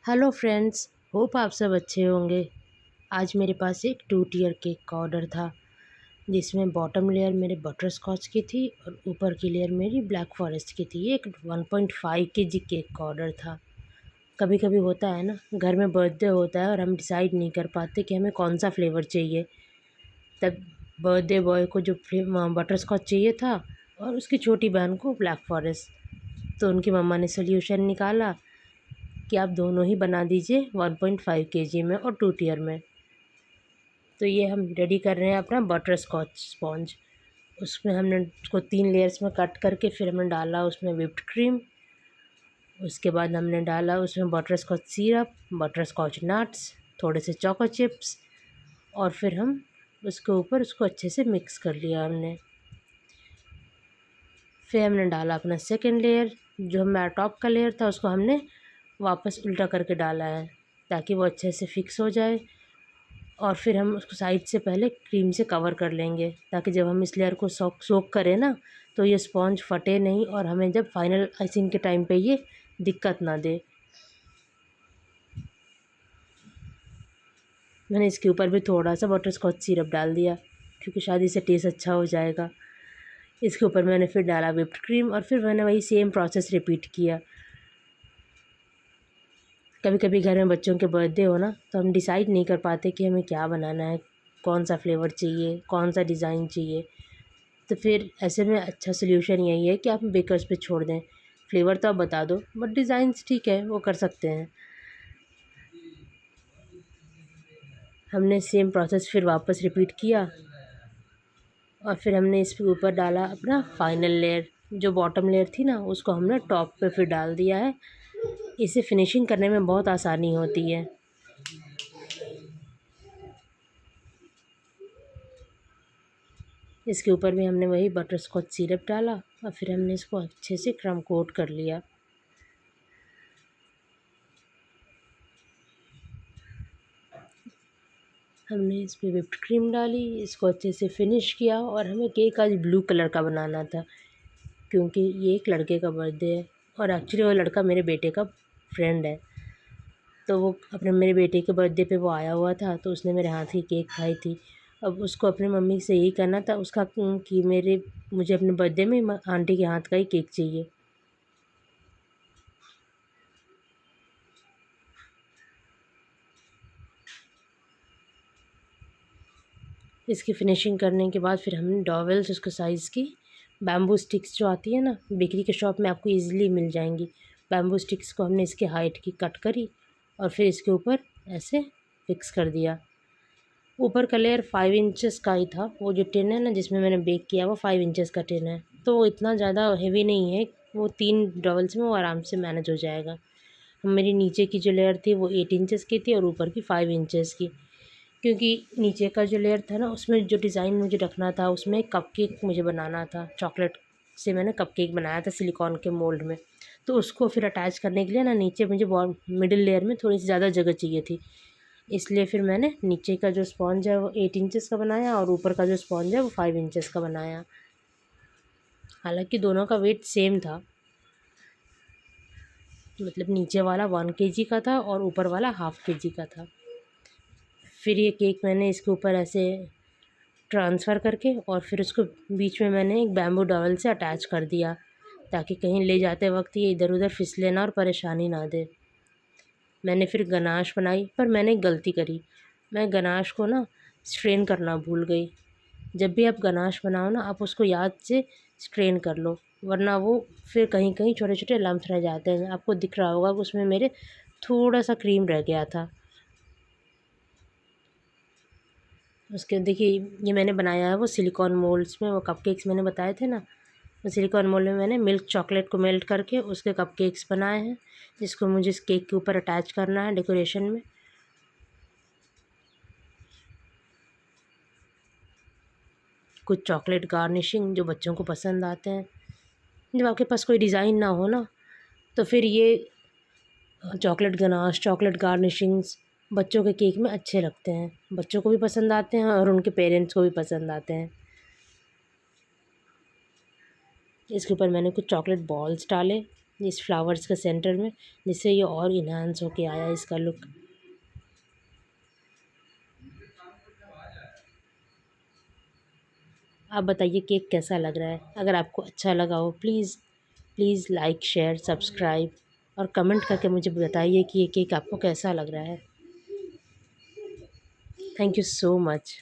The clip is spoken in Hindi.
हेलो फ्रेंड्स, होप आप सब अच्छे होंगे। आज मेरे पास एक 2 टियर केक का ऑर्डर था, जिसमें बॉटम लेयर मेरे बटर स्कॉच की थी और ऊपर की लेयर मेरी ब्लैक फॉरेस्ट की थी। ये एक 1.5 केजी केक का ऑर्डर था। कभी कभी होता है ना, घर में बर्थडे होता है और हम डिसाइड नहीं कर पाते कि हमें कौन सा फ्लेवर चाहिए। तब बर्थडे बॉय को जो बटर स्कॉच चाहिए था और उसकी छोटी बहन को ब्लैक फॉरेस्ट। तो उनकी मम्मा ने सोल्यूशन निकाला कि आप दोनों ही बना दीजिए 1.5 केजी में और 2 टियर में। तो ये हम रेडी कर रहे हैं अपना बटर स्कॉच स्पॉन्ज। उसमें हमने उसको 3 लेयर्स में कट करके फिर हमने डाला उसमें व्हिप्ड क्रीम। उसके बाद हमने डाला उसमें butterscotch syrup, butterscotch nuts, थोड़े से चोको चिप्स, और फिर हम उसके ऊपर उसको अच्छे से मिक्स कर लिया हमने। फिर हमने डाला अपना सेकेंड लेयर, जो हमारा टॉप का लेयर था उसको हमने वापस उल्टा करके डाला है ताकि वो अच्छे से फिक्स हो जाए। और फिर हम उसको साइड से पहले क्रीम से कवर कर लेंगे ताकि जब हम इस लेयर को सोक करें ना, तो ये स्पॉन्ज फटे नहीं और हमें जब फाइनल आइसिंग के टाइम पे ये दिक्कत ना दे। मैंने इसके ऊपर भी थोड़ा सा बटर स्कॉच सिरप डाल दिया क्योंकि शायद इससे टेस्ट अच्छा हो जाएगा। इसके ऊपर मैंने फिर डाला व्हिप्ड क्रीम और फिर मैंने वही सेम प्रोसेस रिपीट किया। कभी कभी घर में बच्चों के बर्थडे हो ना, तो हम डिसाइड नहीं कर पाते कि हमें क्या बनाना है, कौन सा फ्लेवर चाहिए, कौन सा डिज़ाइन चाहिए। तो फिर ऐसे में अच्छा सोल्यूशन यही है कि आप बेकर्स पे छोड़ दें। फ्लेवर तो आप बता दो बट डिज़ाइंस ठीक है, वो कर सकते हैं। हमने सेम प्रोसेस फिर वापस रिपीट किया और फिर हमने इसके ऊपर डाला अपना फाइनल लेयर। जो बॉटम लेयर थी ना, उसको हमने टॉप पे फिर डाल दिया है। इसे फिनिशिंग करने में बहुत आसानी होती है। इसके ऊपर भी हमने वही बटर स्कॉच सिरप डाला और फिर हमने इसको अच्छे से क्रम कोट कर लिया। हमने इस पर व्हिप्ड क्रीम डाली, इसको अच्छे से फिनिश किया। और हमें केक आज ब्लू कलर का बनाना था क्योंकि ये एक लड़के का बर्थडे है और एक्चुअली वो लड़का मेरे बेटे का फ्रेंड है। तो वो अपने मेरे बेटे के बर्थडे पे वो आया हुआ था, तो उसने मेरे हाथ की केक खाई थी। अब उसको अपनी मम्मी से यही कहना था उसका कि मुझे अपने बर्थडे में आंटी के हाथ का ही केक चाहिए। इसकी फिनिशिंग करने के बाद फिर हमने डॉवेल्स उसको साइज़ की बैम्बू स्टिक्स जो आती है ना, बेकरी के शॉप में आपको ईज़िली मिल जाएंगी। बैम्बू स्टिक्स को हमने इसके हाइट की कट करी और फिर इसके ऊपर ऐसे फिक्स कर दिया। ऊपर का लेयर 5 इंचेस का ही था। वो जो टिन है ना जिसमें मैंने बेक किया, वो 5 इंचेस का टिन है, तो वो इतना ज़्यादा हेवी नहीं है। वो 3 डबल्स में वो आराम से मैनेज हो जाएगा। मेरी नीचे की जो लेयर थी वो 8 इंचेस की थी और ऊपर की 5 इंचेस की, क्योंकि नीचे का जो लेयर था ना उसमें जो डिज़ाइन मुझे रखना था, उसमें कपकेक मुझे बनाना था। चॉकलेट से मैंने कपकेक बनाया था सिलिकॉन के मोल्ड में। तो उसको फिर अटैच करने के लिए ना नीचे मुझे मिडिल लेयर में थोड़ी सी ज़्यादा जगह चाहिए थी। इसलिए फिर मैंने नीचे का जो स्पॉन्ज है वो 8 इंचेस का बनाया और ऊपर का जो स्पॉन्ज है वो 5 इंचेस का बनाया। हालांकि दोनों का वेट सेम था, मतलब नीचे वाला 1 केजी का था और ऊपर वाला हाफ केजी का था। फिर ये केक मैंने इसके ऊपर ऐसे ट्रांसफ़र करके और फिर उसको बीच में मैंने एक बैम्बू डॉवल से अटैच कर दिया ताकि कहीं ले जाते वक्त ये इधर उधर फिसले ना और परेशानी ना दे। मैंने फिर गनाश बनाई, पर मैंने एक गलती करी। मैं गनाश को ना स्ट्रेन करना भूल गई। जब भी आप गनाश बनाओ ना, आप उसको याद से स्ट्रेन कर लो, वरना वो फिर कहीं कहीं छोटे छोटे लम्स रह जाते हैं। आपको दिख रहा होगा कि उसमें मेरे थोड़ा सा क्रीम रह गया था। उसके देखिए, ये मैंने बनाया है वो सिलिकॉन मोल्ड्स में, वो कपकेक्स मैंने बताए थे ना, वो सिलिकॉन मोल्ड में मैंने मिल्क चॉकलेट को मेल्ट करके उसके कपकेक्स बनाए हैं, जिसको मुझे इस केक के ऊपर अटैच करना है डेकोरेशन में। कुछ चॉकलेट गार्निशिंग जो बच्चों को पसंद आते हैं। जब आपके पास कोई डिज़ाइन ना हो ना, तो फिर ये चॉकलेट गनाश, चॉकलेट गार्निशिंग्स बच्चों के केक में अच्छे लगते हैं, बच्चों को भी पसंद आते हैं और उनके पेरेंट्स को भी पसंद आते हैं। इसके ऊपर मैंने कुछ चॉकलेट बॉल्स डाले इस फ्लावर्स के सेंटर में, जिससे ये और इन्हांस होके आया इसका लुक। आप बताइए केक कैसा लग रहा है। अगर आपको अच्छा लगा हो please please like share subscribe और कमेंट करके मुझे बताइए कि ये केक आपको कैसा लग रहा है। Thank you so much.